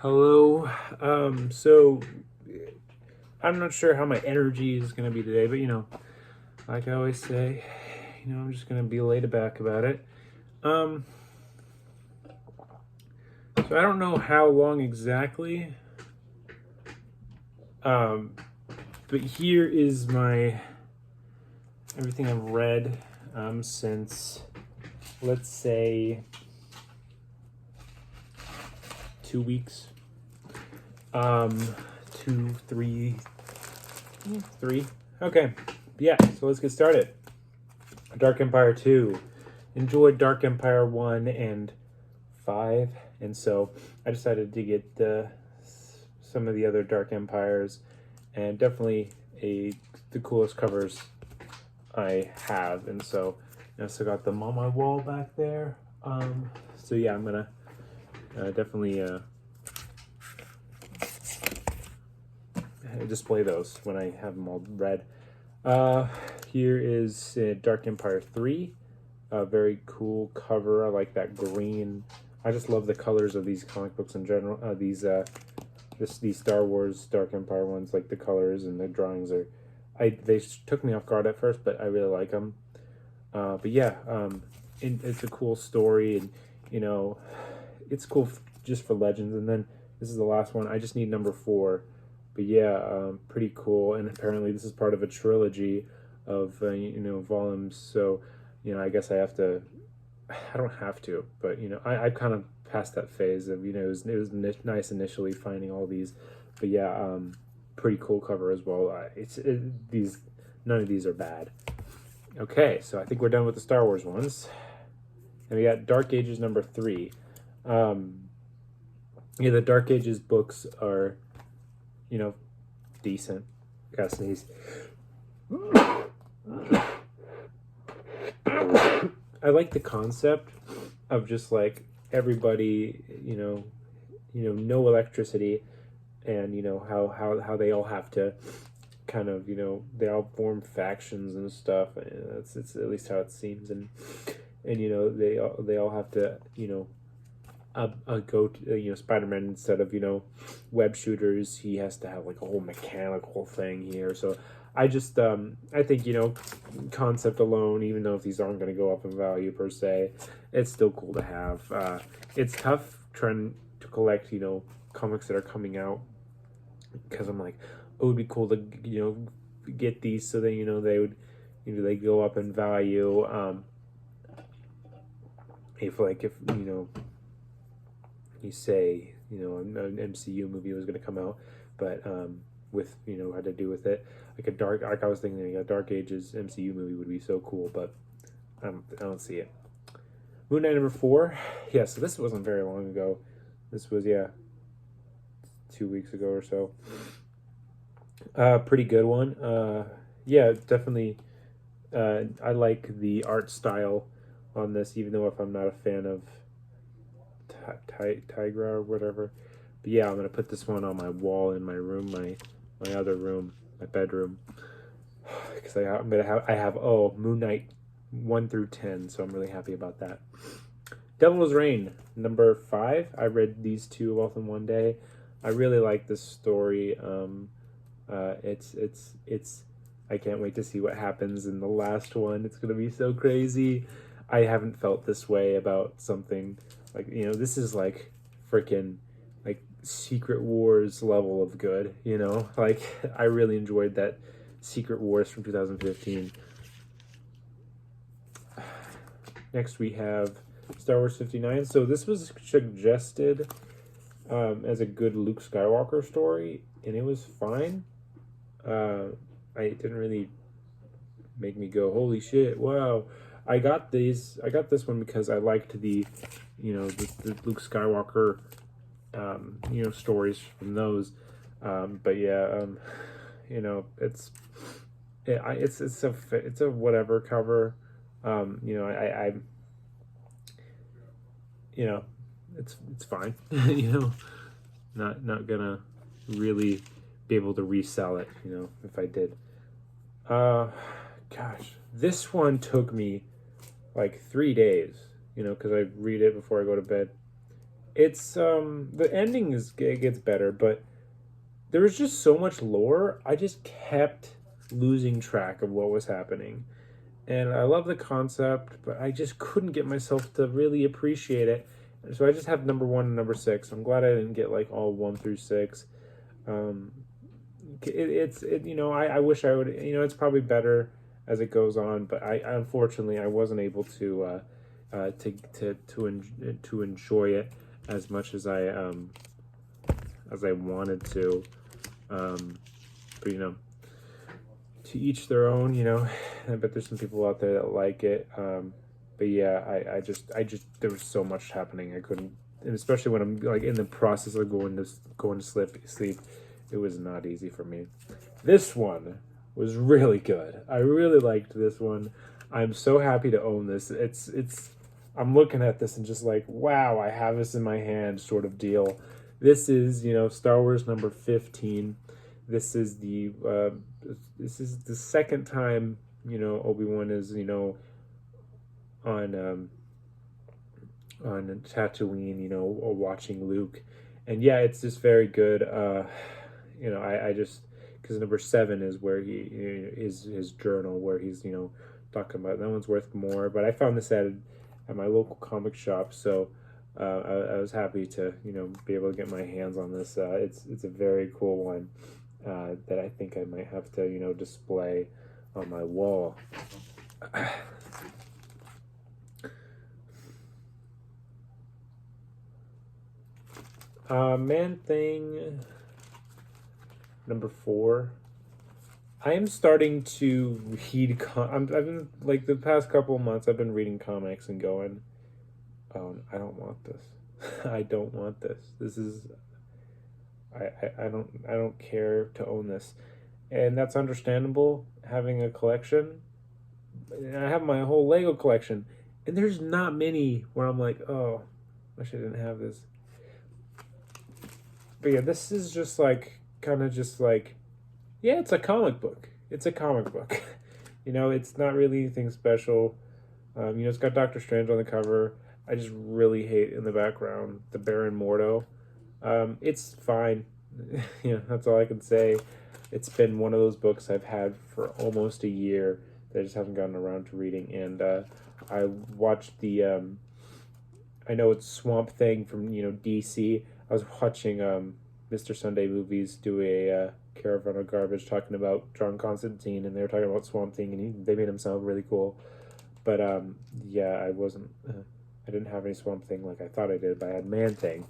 Hello. So I'm not sure how my energy is going to be today, but like I always say, I'm just going to be laid back about it. Um, so I don't know how long exactly, um, but here is my everything I've read since, let's say, 2 weeks. Two, three. Okay, yeah. So let's get started. Dark Empire 2. Enjoyed Dark Empire 1 and 5, and so I decided to get some of the other Dark Empires, and definitely the coolest covers I have, and so I also got them on my wall back there. So yeah, I'm gonna definitely display those when I have them all read. Here is Dark Empire 3. A very cool cover. I like that green. I just love the colors of these comic books in general. These Star Wars Dark Empire ones, like the colors and the drawings are. They took me off guard at first, but I really like them. But yeah, it's a cool story, and it's cool just for Legends. And then this is the last one. I just need number 4. But yeah, pretty cool. And apparently this is part of a trilogy of volumes. So I guess I have to. I don't have to, but I've kind of passed that phase of it was nice initially finding all these, but yeah, pretty cool cover as well. These none of these are bad. Okay, so I think we're done with the Star Wars ones, and we got Dark Ages number 3. Yeah, the Dark Ages books are decent. Gotta sneeze. I like the concept of just like everybody, no electricity, and how they all have to kind of they all form factions and stuff. And it's at least how it seems, and they all have to go to Spider-Man, instead of web shooters, he has to have like a whole mechanical thing here. So I just I think concept alone, even though if these aren't going to go up in value per se, it's still cool to have. It's tough trying to collect comics that are coming out, because I'm like, oh, it would be cool to get these, so that they would they go up in value. If you say an MCU movie was going to come out, but with had to do with it, like I was thinking a Dark Ages MCU movie would be so cool, but I don't see it. Moon Knight number 4. Yeah, so this wasn't very long ago. This was 2 weeks ago or so. Pretty good one. Yeah, definitely. I like the art style on this, even though if I'm not a fan of Tigra or whatever. But yeah, I'm gonna put this one on my wall in my room, my other room, my bedroom, because I have Moon Knight 1 through 10, so I'm really happy about that. Devil's Reign number 5. I read these two both in one day. I really like this story. It's I can't wait to see what happens in the last one. It's gonna be so crazy. I haven't felt this way about something like this is like freaking like Secret Wars level of good. Like I really enjoyed that Secret Wars from 2015. Next we have Star Wars 59. So this was suggested as a good Luke Skywalker story, and it was fine. I didn't really make me go, holy shit, wow. I got this one because I liked the Luke Skywalker stories from those. But yeah, it's a whatever cover. I it's fine. Not gonna really be able to resell it, if I did. Gosh, this one took me like 3 days, because I read it before I go to bed. It's the ending it gets better, but there was just so much lore. I just kept losing track of what was happening. And I love the concept, but I just couldn't get myself to really appreciate it. So I just have number 1 and number 6. I'm glad I didn't get like all 1 through 6. Um, I wish I would, it's probably better as it goes on, but I unfortunately I wasn't able to enjoy it as much as I wanted to. But to each their own. I bet there's some people out there that like it. But yeah, I just there was so much happening. I couldn't, and especially when I'm like in the process of going to sleep, it was not easy for me. This one was really good. I really liked this one. I'm so happy to own this. I'm looking at this and just like, wow, I have this in my hand, sort of deal. This is Star Wars number 15. This is the second time Obi-Wan is on Tatooine, watching Luke, and yeah, it's just very good. I just because number 7 is where he his journal where he's talking about that one's worth more. But I found this at my local comic shop, so I was happy to be able to get my hands on this. It's a very cool one that I think I might have to display on my wall. Man-Thing number 4. I am starting to read. I've been like the past couple of months. I've been reading comics and going, "Oh, I don't want this. I don't want this. This is. I don't care to own this," and that's understandable. Having a collection, and I have my whole Lego collection, and there's not many where I'm like, "Oh, I wish I didn't have this." But yeah, this is just like kind of just like, yeah, it's a comic book. It's a comic book. It's not really anything special. It's got Doctor Strange on the cover. I just really hate in the background the Baron Mordo. It's fine. That's all I can say. It's been one of those books I've had for almost a year that I just haven't gotten around to reading. And I watched I know it's Swamp Thing from DC. I was watching Mr. Sunday Movies do a Caravan of Garbage talking about John Constantine, and they were talking about Swamp Thing, and they made him sound really cool. But yeah, I wasn't. I didn't have any Swamp Thing like I thought I did, but I had Man-Thing,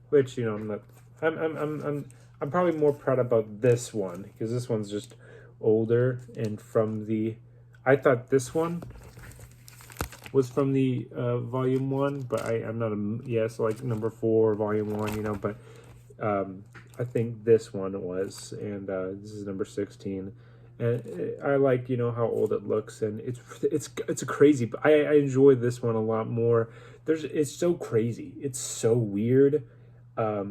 which I'm not. I'm probably more proud about this one because this one's just older and from the. I thought this one was from the volume 1, but I'm not so like number 4 volume 1, but I think this one was, and this is number 16, and I like how old it looks, and it's a crazy, but I enjoy this one a lot more. It's so crazy, it's so weird. I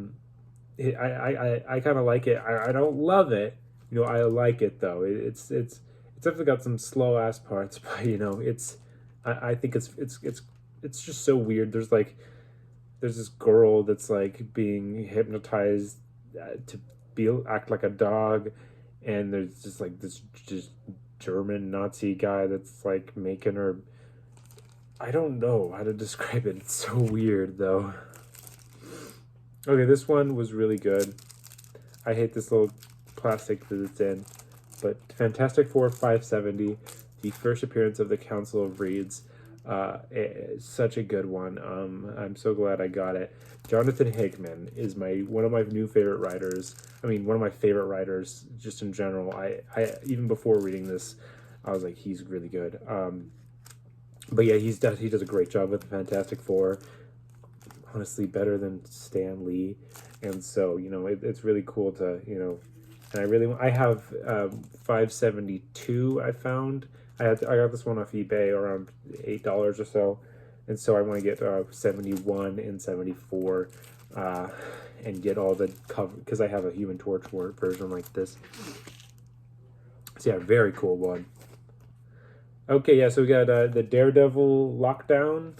kind of like it. I don't love it, I like it though. It's definitely got some slow ass parts, but it's. I think it's just so weird. There's this girl that's like being hypnotized to act like a dog, and there's just like this just German Nazi guy that's like making her. I don't know how to describe it. It's so weird though. Okay, this one was really good. I hate this little plastic that it's in, but Fantastic Four 570. The first appearance of the Council of Reeds. Such a good one. I'm so glad I got it. Jonathan Hickman is one of my new favorite writers. I mean, one of my favorite writers just in general. I even before reading this, I was like, he's really good. But yeah, he does a great job with the Fantastic Four. Honestly, better than Stan Lee, and so it's really cool to and I have 572. I found. I got this one off eBay around $8 or so, and so I want to get 71 and 74, and get all the cover because I have a Human Torch version like this. So yeah, very cool one. Okay, yeah, so we got the Daredevil Lockdown.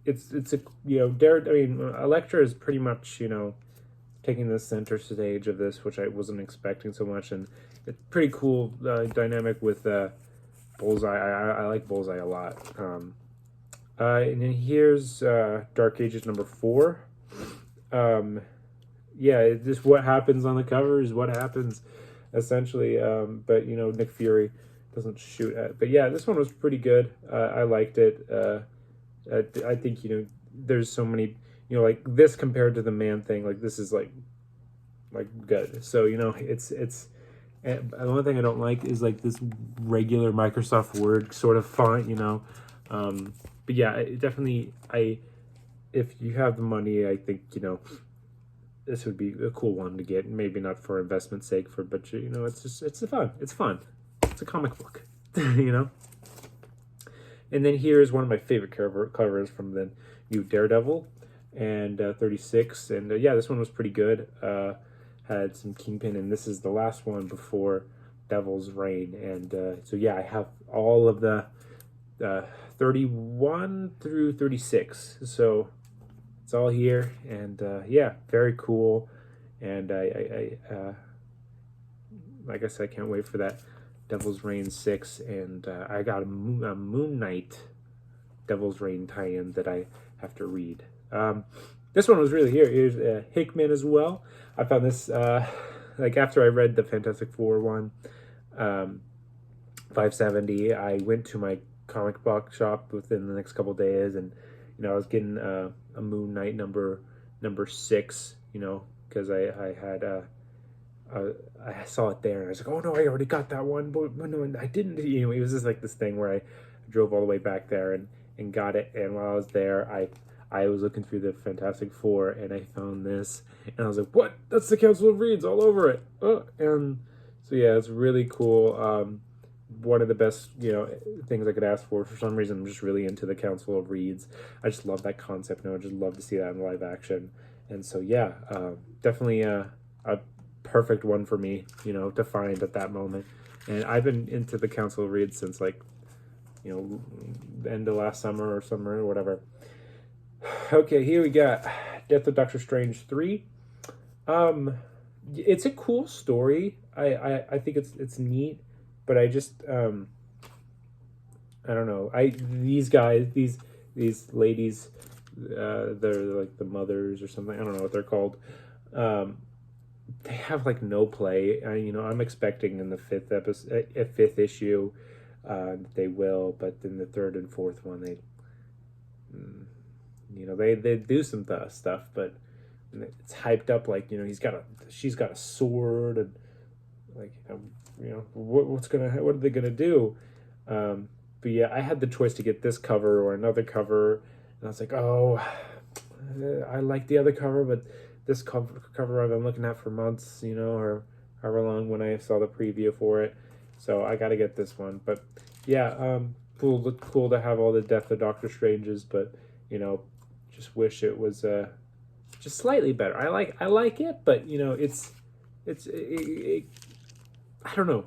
it's a, you know, Dare. I mean, Elektra is pretty much, you know, taking the center stage of this, which I wasn't expecting so much, and it's pretty cool dynamic with Bullseye. I like Bullseye a lot. And then here's Dark Ages number 4. Yeah, just what happens on the cover is what happens, essentially. But you know, Nick Fury doesn't shoot at. But yeah, this one was pretty good. I liked it. I think, you know, there's so many, you know, like this compared to the Man Thing, like this is like good. So you know, it's. And the only thing I don't like is like this regular Microsoft Word sort of font, you know. But yeah, definitely, if you have the money, I think, you know, this would be a cool one to get. Maybe not for investment sake, but you know, it's fun. It's a comic book, you know. And then here's one of my favorite covers from the new Daredevil, and 36, and yeah, this one was pretty good. Had some Kingpin, and this is the last one before Devil's Reign, and so yeah, I have all of the 31 through 36, so it's all here, and yeah, very cool. And I like I said, I can't wait for that Devil's Reign 6, and I got a Moon Knight Devil's Reign tie-in that I have to read. This one was really here. Here's Hickman as well. I found this like after I read the Fantastic Four one, 570. I went to my comic book shop within the next couple of days, and you know, I was getting a Moon Knight number 6. You know, because I had I saw it there, and I was like, oh no, I already got that one, but no, I didn't. You know, it was just like this thing where I drove all the way back there and got it, and while I was there, I was looking through the Fantastic Four, and I found this, and I was like, what? That's the Council of Reeds all over it. And so yeah, it's really cool. One of the best, you know, things I could ask for. For some reason, I'm just really into the Council of Reeds. I just love that concept, and I would just love to see that in live action. And so yeah, definitely a perfect one for me, you know, to find at that moment. And I've been into the Council of Reeds since, like, you know, the end of last summer or whatever. Okay, here we got Death of Doctor Strange 3. It's a cool story. I think it's neat, but I just I don't know. These guys, these ladies, they're like the mothers or something. I don't know what they're called. They have like no play. You know, I'm expecting in the 5th episode, 5th issue, they will, but then the 3rd and 4th one, they. You know, they do some stuff, but it's hyped up like, you know, she's got a sword, and like, you know, what are they gonna do? But yeah, I had the choice to get this cover or another cover, and I was like, oh, I like the other cover, but this cover I've been looking at for months, you know, or however long when I saw the preview for it, so I got to get this one. But yeah, cool to have all the Death of Doctor Stranges, but you know, just wish it was just slightly better. I like it, but you know, it's I don't know.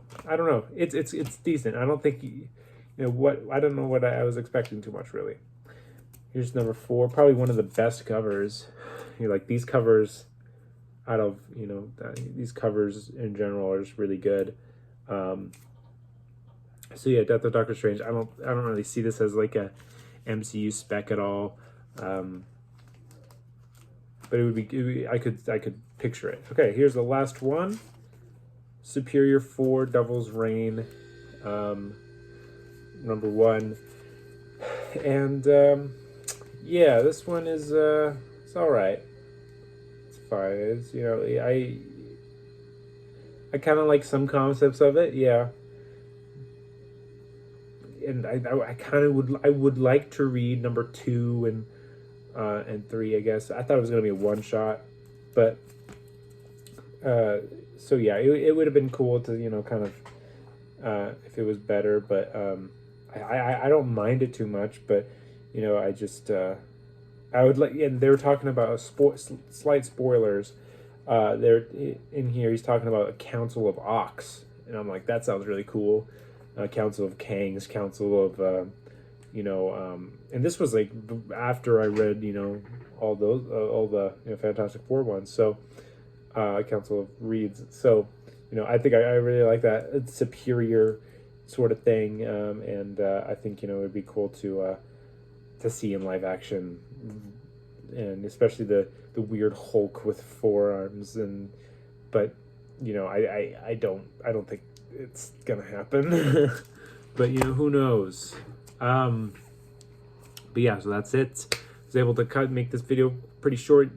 It's decent. I don't think you know what. I don't know what I was expecting too much, really. Here's number 4, probably one of the best covers. You know, like these covers out of, you know, these covers in general are just really good. So yeah, Death of Doctor Strange. I don't really see this as like a MCU spec at all. But it would be I could picture it. Okay, here's the last one. Superior 4, Devil's Reign, number 1. And yeah, this one is it's all right. It's fine. It's, you know, I kind of like some concepts of it, yeah. And I kind of would like to read number 2 and 3. I guess I thought it was gonna be a one shot, but so yeah, it would have been cool to, you know, kind of if it was better, but I don't mind it too much, but you know, I just I would like, and they were talking about slight spoilers. They're in here. He's talking about a Council of Ox, and I'm like, that sounds really cool. Council of Kangs, Council of you know, and this was like after I read, you know, all the you know, Fantastic Four ones. So, Council of Reeds. So, you know, I think I really like that. It's superior sort of thing, and I think, you know, it'd be cool to see in live action, and especially the weird Hulk with 4 arms. And but you know, I don't think it's gonna happen. But you know, who knows? But yeah, so that's it. I was able to make this video pretty short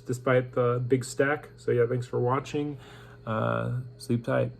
despite the big stack. So yeah, thanks for watching. Sleep tight.